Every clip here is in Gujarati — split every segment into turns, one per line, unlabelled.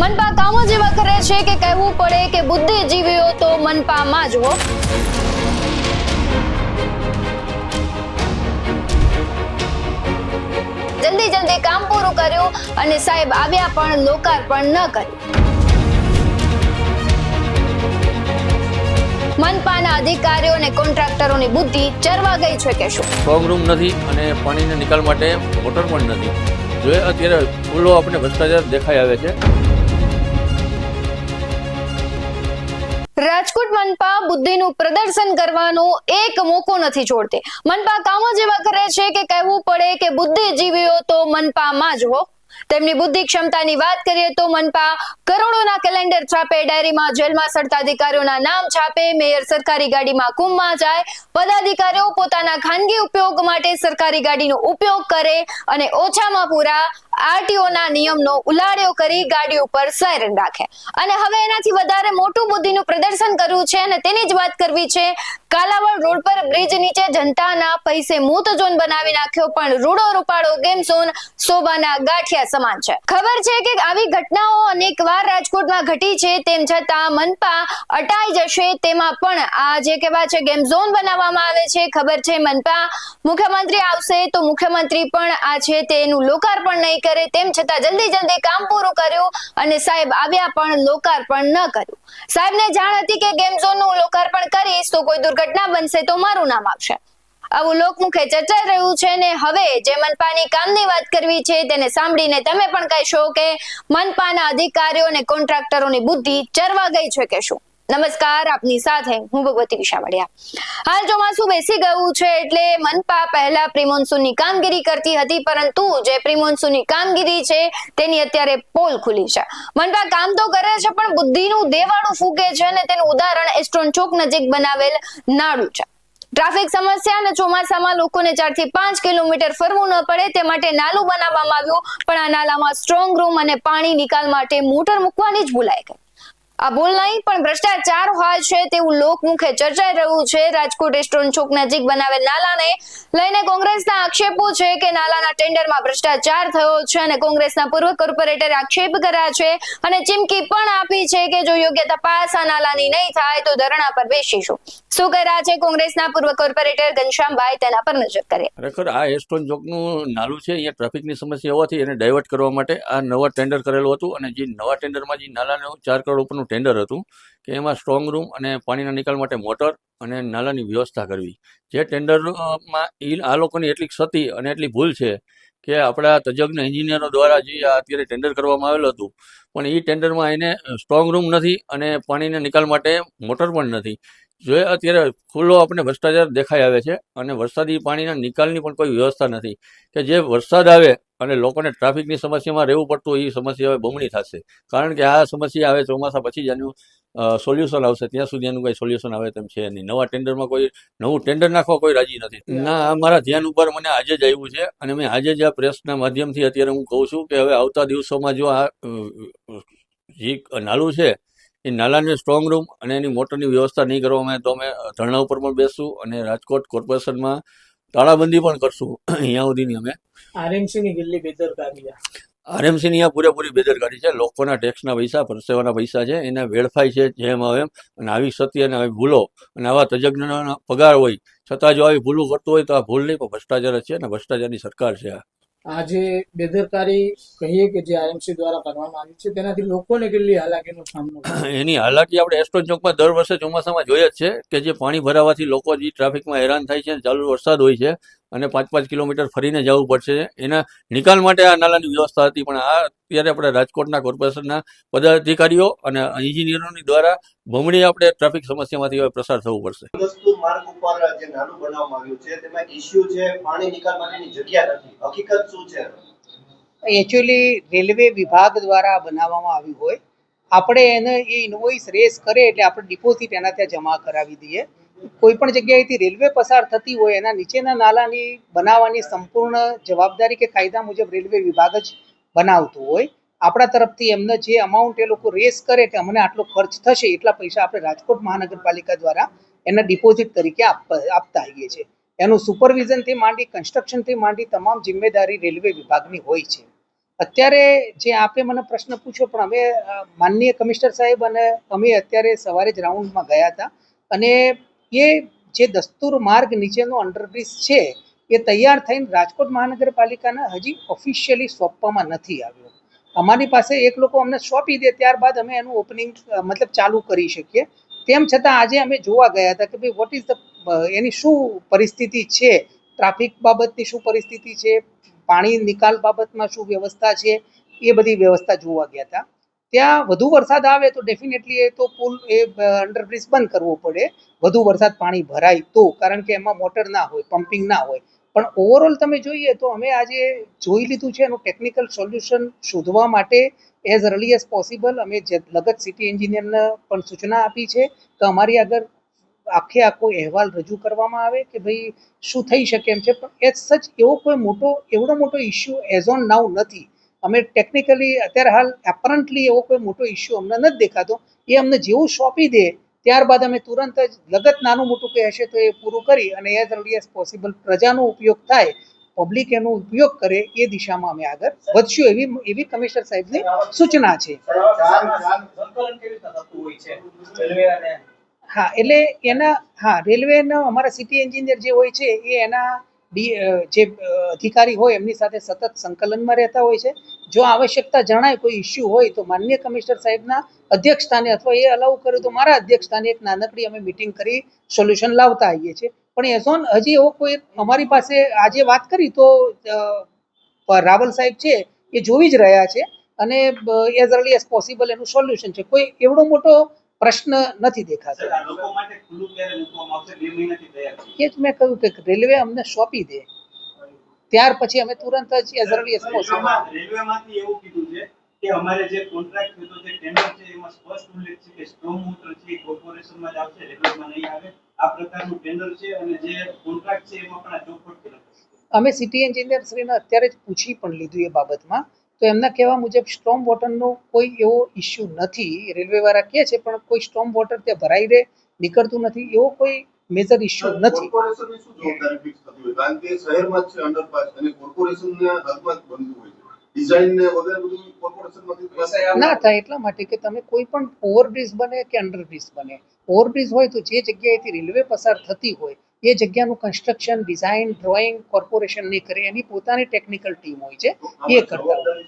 મનપા કામો જેવા કરે છે કે કહેવું પડે કે બુદ્ધિજીવીઓ તો મનપામાં જ હો। જલ્દી કામ પૂરું કર્યું અને સાહેબ આવ્યા પણ લોકાર્પણ ન કર્યું। મનપાના અધિકારીઓ અને કોન્ટ્રાક્ટરોની બુદ્ધિ ચરવા ગઈ છે કે શું?
સ્ટ્રોંગ રૂમ નથી અને પાણીના નિકાલ માટે મોટર પણ નથી। જો અત્યારે ફૂલો આપણે ભ્રષ્ટાચાર દેખાઈ આવે છે।
રાજકોટ મનપા બુદ્ધિનું પ્રદર્શન કરવાનો એક મોકો નથી છોડતી। મનપા કામો જેવા કરે છે કે કહેવું પડે કે બુદ્ધિજીવીઓ તો મનપામાં જ હો। તેમની બુદ્ધિ ક્ષમતાની વાત કરીએ તો મનપા કરોડોના કેલેન્ડર છાપે, ડાયરીમાં જેલમાં સડતા અધિકારીઓના નામ છાપે, મેયર સરકારી ગાડીમાં કુંભમાં જાય, પદાધિકારીઓ પોતાના ખાનગી ઉપયોગ માટે સરકારી ગાડીનો ઉપયોગ કરે અને ઓછામાં પૂરા આરટીઓના નિયમનો ઉલાળ્યો કરી ગાડી ઉપર સાયરન રાખે। અને હવે એનાથી વધારે મોટું બુદ્ધિનું પ્રદર્શન કરવું છે અને તેની જ વાત કરવી છે। કાલાવડ રોડ પર બ્રિજ નીચે જનતાના પૈસે મૂત ઝોન બનાવી નાખ્યો, પણ રૂડો રૂપાળો ગેમ ઝોન શોભાના ગાંઠિયા સમાન છે। ખબર છે કે આવી ઘટનાઓ અનેકવાર રાજકોટમાં ઘટી છે, તેમ છતાં મનપા અટાઈ જશે તેમાં પણ આ જે કહેવાય છે ગેમ ઝોન બનાવવામાં આવે છે। ખબર છે મનપા મુખ્યમંત્રી આવશે તો મુખ્યમંત્રી પણ આ છે તેનું લોકાર્પણ નહીં કરે, તેમ છતાં જલ્દી કામ પૂરું કર્યું અને સાહેબ આવ્યા પણ લોકાર્પણ ન કર્યું। સાહેબને જાણ હતી કે ગેમ ઝોનનું લોકાર્પણ કરીશ તો કોઈ દુર્ઘટના બનશે તો મારું નામ આવશે। આવું લોકમુખે ચર્ચાઈ રહ્યું છે ને હવે જે મનપાની કામની વાત કરવી છે તેને સાંભળીને તમે પણ કહેશો કે મનપાના અધિકારીઓ અને કોન્ટ્રાક્ટરોની બુદ્ધિ ચરવા ગઈ છે કે શું? નમસ્કાર, આપની સાથે હું ભગવતી વિશાવડિયા। હાલ ચોમાસું બેસી ગયું છે એટલે મનપા પહેલા પ્રી-મોન્સૂનની કામગીરી કરતી હતી, પરંતુ જે પ્રી-મોન્સૂનની કામગીરી છે તેની અત્યારે પોલ ખુલી છે। મનપા કામ તો કરે છે પણ બુદ્ધિનું દેવાળું ફૂકે છે અને તેનું ઉદાહરણ એસ્ટ્રોન ચોક નજીક બનાવેલ નાળું છે। ટ્રાફિક સમસ્યા અને ચોમાસામાં લોકોને 4 થી 5 કિલોમીટર ફરવું ન પડે તે માટે નાલું બનાવવામાં આવ્યું, પણ આ નાલામાં સ્ટ્રોંગ રૂમ અને પાણી નિકાલ માટે મોટર મૂકવાની જ ભૂલાઈ ગઈ। આ ભૂલ નહીં પણ ભ્રષ્ટાચાર હોય છે તેવું લોકમુખે ચર્ચાઈ રહ્યું છે। રાજકોટ એસ્ટ્રોન ચોક નજીક બનાવેલ નાલાને લઈને કોંગ્રેસના આક્ષેપો છે કે નાલાના ટેન્ડરમાં ભ્રષ્ટાચાર થયો છે અને કોંગ્રેસના પૂર્વ કોર્પોરેટરે આક્ષેપ કર્યા છે અને ચીમકી પણ આપી છે કે જો યોગ્ય તપાસ આ નાલાની નહીં થાય તો ધરણા પર બેસીશું। શું કર્યા છે કોંગ્રેસના પૂર્વ કોર્પોરેટર ઘનશ્યામભાઈ, તેના પર નજર કરીએ।
ખરેખર આ એસ્ટ્રોન ચોકનું નાલું છે, અહીંયા ટ્રાફિકની સમસ્યા હોવાથી એને ડાયવર્ટ કરવા માટે આ નવા ટેન્ડર કરેલું હતું અને જે નવા ટેન્ડરમાં જે નાલાનું 4 કરોડ ઉપરનું ટેન્ડર હતું કે એમાં સ્ટ્રોંગ રૂમ અને પાણીના નિકાલ માટે મોટર અને નાલાની વ્યવસ્થા કરવી। જે ટેન્ડરમાં આ લોકોની એટલી ક્ષતિ અને એટલી ભૂલ છે કે આપણા તજજ્ઞ એન્જિનિયરો દ્વારા જે અત્યારે ટેન્ડર કરવામાં આવેલું હતું પણ એ ટેન્ડરમાં એને સ્ટ્રોંગ રૂમ નથી અને પાણીના નિકાલ માટે મોટર પણ નથી। જો અત્યારે ખુલ્લો આપણે ભ્રષ્ટાચાર દેખાઈ આવે છે અને વરસાદી પાણીના નિકાલની પણ કોઈ વ્યવસ્થા નથી કે જે વરસાદ આવે અને લોકોને ટ્રાફિકની સમસ્યામાં રહેવું પડતું એ સમસ્યા હવે બમણી થશે, કારણ કે આ સમસ્યા આવે ચોમાસા પછી જ આનું સોલ્યુશન આવશે, ત્યાં સુધી એનું કોઈ સોલ્યુશન આવે તેમ છે નહીં। નવા ટેન્ડરમાં કોઈ નવું ટેન્ડર નાખવા કોઈ રાજી નથી। ના, આ મારા ધ્યાન ઉપર મને આજે જ આવ્યું છે અને મેં આજે જ આ પ્રેસના માધ્યમથી અત્યારે હું કહું છું કે હવે આવતા દિવસોમાં જો આ જે નાલું છે એ નાલાને સ્ટ્રોંગ રૂમ અને એની મોટરની વ્યવસ્થા નહીં કરવામાં આવે તો અમે ધરણા ઉપર પણ બેસશું અને રાજકોટ કોર્પોરેશનમાં તાળાબંધી પણ કરશું। અહીંયા સુધીની અમે
આરએમસીની કેટલી બેદરકારી
આરએમસીની અહીંયા પૂરેપૂરી બેદરકારી છે। લોકોના ટેક્સના પૈસા, પરસેવાના પૈસા છે એને વેડફાય છે જેમ આવે એમ, અને આવી ક્ષતિ અને આવી ભૂલો અને આવા તજજ્ઞોના પગાર હોય છતાં જો આવી ભૂલો કરતું હોય તો આ ભૂલ નહીં પણ ભ્રષ્ટાચાર જ છે અને ભ્રષ્ટાચારની સરકાર છે।
આ જે બેદરકારી કહીએ કે જે આરએમસી દ્વારા કરવામાં આવી છે તેનાથી લોકોને કેટલી હાલાકીનો સામનો
એની હાલાકી આપણે એસ્ટ્રોન ચોકમાં દર વર્ષે ચોમાસામાં જોઈએ જ છે કે જે પાણી ભરાવાથી લોકો જે ટ્રાફિકમાં હેરાન થાય છે, ચાલુ વરસાદ હોય છે અને 5-5 કિલોમીટર ફરીને જવું પડશે। એના નિકાલ માટે આ નાલાની વ્યવસ્થા હતી પણ આ અત્યારે આપણે રાજકોટના કોર્પોરેશનના પદાધિકારીઓ અને એન્જિનિયરોની દ્વારા બમણી આપણે ટ્રાફિક સમસ્યામાંથી હવે પ્રસાર થવું પડશે।
માર્ગ ઉપર જે નાલું બનાવવામાં આવ્યું છે તેમાં ઇશ્યુ છે પાણી નિકાલ માટેની જગ્યા નથી, હકીકત શું છે?
એકચ્યુઅલી રેલવે વિભાગ દ્વારા બનાવવામાં આવ્યું હોય, આપણે એને એ ઇન્વોઇસ રેસ કરે એટલે આપણે ડિપોઝિટ એના ત્યાં જમા કરાવી દઈએ। કોઈ પણ જગ્યાએથી રેલવે પસાર થતી હોય એના નીચેના નાલાની બનાવવાની સંપૂર્ણ જવાબદારી કે કાયદા મુજબ રેલવે વિભાગ જ બનાવતું હોય। આપણા તરફથી એમને જે અમાઉન્ટ એ લોકો રેસ કરે કે અમને આટલો ખર્ચ થશે એટલા પૈસા આપણે રાજકોટ મહાનગરપાલિકા દ્વારા એના ડિપોઝિટ તરીકે આપતા આવીએ છીએ। એનું સુપરવિઝનથી માંડી કન્સ્ટ્રક્શનથી માંડી તમામ જિમ્મેદારી રેલવે વિભાગની હોય છે। અત્યારે જે આપે મને પ્રશ્ન પૂછ્યો, પણ અમે માનનીય કમિશનર સાહેબ અને અમે અત્યારે સવારે જ રાઉન્ડમાં ગયા હતા અને એ જે દસ્તુર માર્ગ નીચેનો અંડરબ્રિજ છે એ તૈયાર થઈને રાજકોટ મહાનગરપાલિકાના હજી ઓફિશિયલી સોંપવામાં નથી આવ્યો. અમારી પાસે એક લોકો અમને સોંપી દે ત્યારબાદ અમે એનું ઓપનિંગ મતલબ ચાલુ કરી શકીએ. તેમ છતાં આજે અમે જોવા ગયા હતા કે ભાઈ વોટ ઇઝ ધ એની શું પરિસ્થિતિ છે, ટ્રાફિક બાબતની શું પરિસ્થિતિ છે, પાણી નિકાલ બાબતમાં શું વ્યવસ્થા છે, એ બધી વ્યવસ્થા જોવા ગયા હતા. ત્યાં વધુ વરસાદ આવે તો ડેફિનેટલી એ તો પુલ એ અંડરબ્રિજ બંધ કરવો પડે, વધુ વરસાદ પાણી ભરાય તો, કારણ કે એમાં મોટર ના હોય, પમ્પિંગ ના હોય. પણ ઓવરઓલ તમે જોઈએ તો અમે આજે જોઈ લીધું છે એનું ટેકનિકલ સોલ્યુશન શોધવા માટે એઝ અર્લી એઝ પોસિબલ અમે લગત સિટી એન્જિનિયરને પણ સૂચના આપી છે કે અમારી આગળ આખો અહેવાલ રજૂ કરવામાં આવે કે ભાઈ શું થઈ શકે એમ છે. પણ એઝ સચ એવડો મોટો ઇસ્યુ એઝ ઓન નાઉ નથી. અમે ટેકનિકલી અત્યારે હાલ એપરન્ટલી એવો કોઈ મોટો ઇસ્યુ અમને નથી દેખાતો. એ અમને જેવું સોંપી દે ત્યારબાદ અમે તુરંત જ લગત નાનું મોટું કંઈ હશે તો એ પૂરું કરી અને એઝ અર્લી એઝ પોસિબલ પ્રજાનો ઉપયોગ થાય, પબ્લિક એનો ઉપયોગ કરે એ દિશામાં અમે આગળ વધશું એવી કમિશનર સાહેબની સૂચના છે. હા, એટલે રેલવેનો અમારા સિટી એન્જિનિયર જે હોય છે એ એના જે અધિકારી હોય એમની સાથે સતત સંકલનમાં રહેતા હોય છે. જો આવશ્યકતા જણાય કોઈ ઇસ્યુ હોય તો માનનીય કમિશનર સાહેબના અધ્યક્ષ સ્થાને અથવા એ અલાઉ કરે તો મારા અધ્યક્ષ સ્થાને એક નાનકડી અમે મિટિંગ કરી સોલ્યુશન લાવતા આવીએ છીએ. પણ એઝ ઓન હજી એવો કોઈ અમારી પાસે આજે વાત કરી તો રાવલ સાહેબ છે એ જોઈ જ રહ્યા છે અને એઝ અર્લી એઝ પોસિબલ એનું સોલ્યુશન છે. કોઈ એવડો મોટો પ્રશ્ન નથી દેખાતો. એ જ મેં કહ્યું કે રેલવે અમને સોંપી દે ત્યાર પછી અમે તુરંત જ એઝ અર્લી એઝ પોસિબલ.
રેલવેમાંથી એવું કીધું છે કે અમારે જે કોન્ટ્રાક્ટ થયો જે ટેન્ડર છે એમાં સ્પષ્ટ ઉલ્લેખ છે કે સ્ટ્રોમ વોટર છે કોર્પોરેશનમાં જ આવશે, રેલવેમાં નહીં આવે. આ પ્રકારનું ટેન્ડર છે અને જે કોન્ટ્રાક્ટ છે એમાં પણ આ ચોખવટ છે.
અમે સિટી એન્જિનિયર શ્રીને અત્યારે જ પૂછી પણ લીધું એ બાબતમાં, તો એમના કહેવા મુજબ સ્ટ્રોમ વોટરનો કોઈ એવો ઇસ્યુ નથી. રેલવેવાળા કહે છે પણ કોઈ સ્ટ્રોમ વોટર ત્યાં ભરાઈ રહે નીકળતું નથી, એવો કોઈ મેજર ઇસ્યુ નથી.
કોર્પોરેશનની શું જવાબદારી ફિક્સ થતી હોય? કારણ કે શહેરમાં જ છે અંડરપાસ અને કોર્પોરેશનના હાથમાં જ બનતું હોય છે. ડિઝાઇન ને વગેરે બધું કોર્પોરેશનમાંથી
ના થાય એટલા માટે કે તમે કોઈ પણ ઓવરબ્રિજ બને કે અંડરબ્રિજ બને, ઓવરબ્રિજ હોય તો જે જગ્યાએથી રેલવે પસાર થતી હોય એ જગ્યાનું કન્સ્ટ્રક્શન, ડિઝાઇન, ડ્રોઈંગ કોર્પોરેશન નહીં કરે, એની પોતાની ટેકનિકલ ટીમ હોય છે એ કરતા હોય.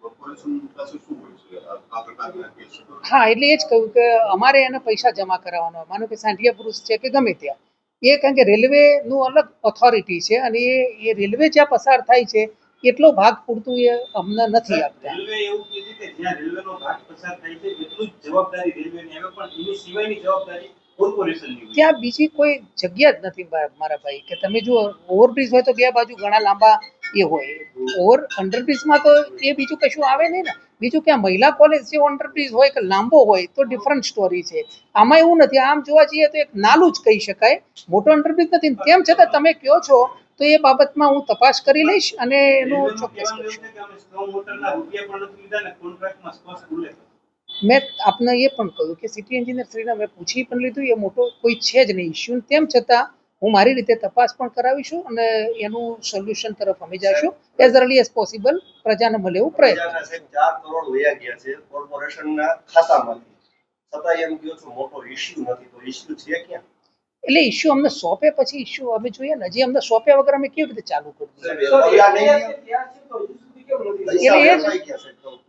કોર્પોરેશન પાસે શું હોય છે આ પ્રકારના કેસ?
હા, એટલે એ જ કહ્યું કે અમારે એને પૈસા જમા કરાવવાનો હોય. માનો કે સાંઢિયા પુરુષ છે કે ગમે ત્યાં, એ કારણ કે રેલવેનું અલગ ઓથોરિટી છે અને એ રેલવે જ્યાં પસાર થાય છે એટલો ભાગ પૂરતું એ અમને નથી આપતા.
રેલવે એવું કહે છે કે જ્યાં રેલવેનો ભાગ પસાર થાય છે એટલું જ જવાબદારી રેલવેની આવે, પણ એની સિવાયની જવાબદારી કોર્પોરેશનની હોય.
ત્યાં બીજી કોઈ જગ્યા જ નથી મારા ભાઈ, કે તમે જુઓ ઓવરબ્રિજ હોય તો બે બાજુ ઘણા લાંબા એ હોય, અંડરબ્રિજમાં તો એ બીજું કશું આવે નહીં ને. બીજું કે આ મહિલા કોલેજ જે અંડરબ્રિજ હોય કે લાંબો હોય તો ડિફરન્ટ સ્ટોરી છે. આમાં એવું નથી. આમ જોવા જઈએ તો એક નાલું જ કહી શકાય, મોટો અંડરબ્રિજ નથી. તેમ છતાં તમે કહો છો તો એ બાબતમાં હું તપાસ કરી લઈશ અને એનું ચોક્કસ કરીશ. મેં આપને એ પણ કહ્યું કે સિટી એન્જિનિયર શ્રીને મેં પૂછી પણ લીધું, એ મોટો કોઈ છે જ નહીં ઇસ્યુ. તેમ છતાં હું મારી રીતે તપાસ પણ કરાવીશું અને એનું સોલ્યુશન તરફ અમે જઈશું એઝ અર્લી એઝ પોસિબલ, પ્રજાને મળે એવું પ્રયત્ન.
4 કરોડ વયા ગયા છે કોર્પોરેશનના ખાતામાંથી, છતાં એમ કહો છો મોટો ઇશ્યુ નથી, તો ઇશ્યુ છે ક્યાં?
એટલે ઇસ્યુ અમને સોંપે પછી ઇસ્યુ અમે જોઈએ ને, હજી અમને સોંપ્યા વગર અમે કેવી રીતે ચાલુ કરવું?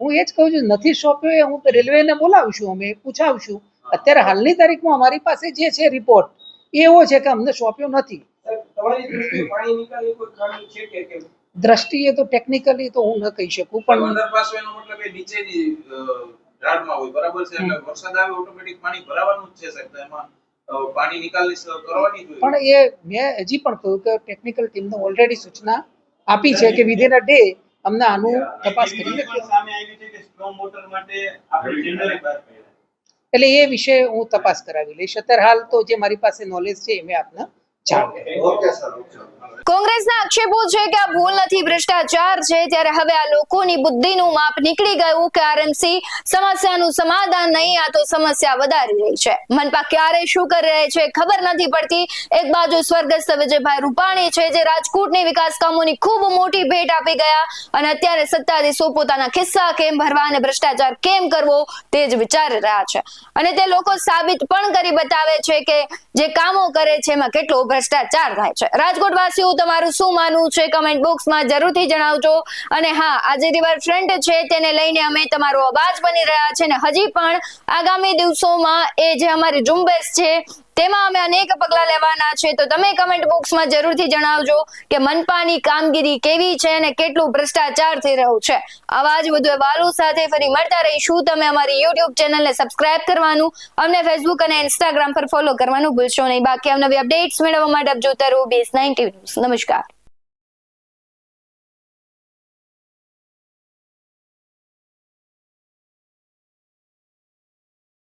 હું એ જ કહું છું, નથી સોંપ્યો એ હું રેલવેને બોલાવશું, અમે પૂછાવશું. અત્યારે હાલની તારીખમાં અમારી પાસે જે છે રિપોર્ટ એવો છે કે અમને સોંપ્યો નથી. દ્રષ્ટિએ તો ટેકનિકલી તો હું ન કહી શકું, પણ
અંડરપાસ એનો મતલબ એ નીચેની ઢાળમાં હોય, બરાબર છે, એટલે વરસાદ આવે ઓટોમેટિક પાણી ભરાવાનું જ છે સાહેબ, તો એમાં પાણી નિકાલની કરવાની જ હોય.
પણ એ મેં હજી પણ કહ્યું કે ટેકનિકલ ટીમને ઓલરેડી સૂચના આપી છે કે વિધિન અ ડે અમને આનું તપાસ કરીને
સામે આવી છે કે સ્ટ્રોમ વોટર માટે આપણે ટેન્ડર બહાર પાડ્યા.
એટલે એ વિશે હું તપાસ કરાવી લઈશ. અત્યારે હાલ તો જે મારી પાસે નોલેજ છે એ મેં આપને જાણ કરી.
Okay sir.
કોંગ્રેસના આક્ષેપો છે કે આ ભૂલ નથી, ભ્રષ્ટાચાર છે, ત્યારે હવે આ લોકોની બુદ્ધિનું માપ નીકળી ગયું કે આરએમસી સમસ્યાનું સમાધાન નહીં, આ તો સમસ્યા વધારી રહી છે. મનપા ક્યારે શું કરી રહી છે ખબર નથી પડતી. એક બાજુ સ્વર્ગસ્થ વિજયભાઈ રૂપાણી છે જે રાજકોટની વિકાસ કામોની ખૂબ મોટી ભેટ આપી ગયા અને અત્યારે સત્તાધીશો પોતાના ખિસ્સા કેમ ભરવા અને ભ્રષ્ટાચાર કેમ કરવો તે જ વિચારી રહ્યા છે અને તે લોકો સાબિત પણ કરી બતાવે છે કે જે કામો કરે છે એમાં કેટલો ભ્રષ્ટાચાર થાય છે. રાજકોટ વાસીઓ તમારું શું માનવું છે કમેન્ટ બોક્સમાં જરૂરથી જણાવજો. અને હા, આજે રિવરફ્રન્ટ છે તેને લઈને અમે તમારો અવાજ બની રહ્યા છે અને હજી પણ આગામી દિવસોમાં એ જે અમારી ઝુંબેશ છે તેમાં અમે અનેક પગલા લેવાના છે. તો તમે કમેન્ટ બોક્સમાં જરૂરથી જણાવજો કે મનપાની કામગીરી કેવી છે અને કેટલું ભ્રષ્ટાચાર થઈ રહ્યું છે. આવા જ વધુ અહેવાલો સાથે ફરી મળતા રહીશું. તમે અમારી યુટ્યુબ ચેનલને સબસ્ક્રાઇબ કરવાનું, અમને ફેસબુક અને ઇન્સ્ટાગ્રામ પર ફોલો કરવાનું ભૂલશો નહીં. બાકી નવી અપડેટ્સ મેળવવા માટે આપ જોતા રહો BS9 ન્યૂઝ. નમસ્કાર.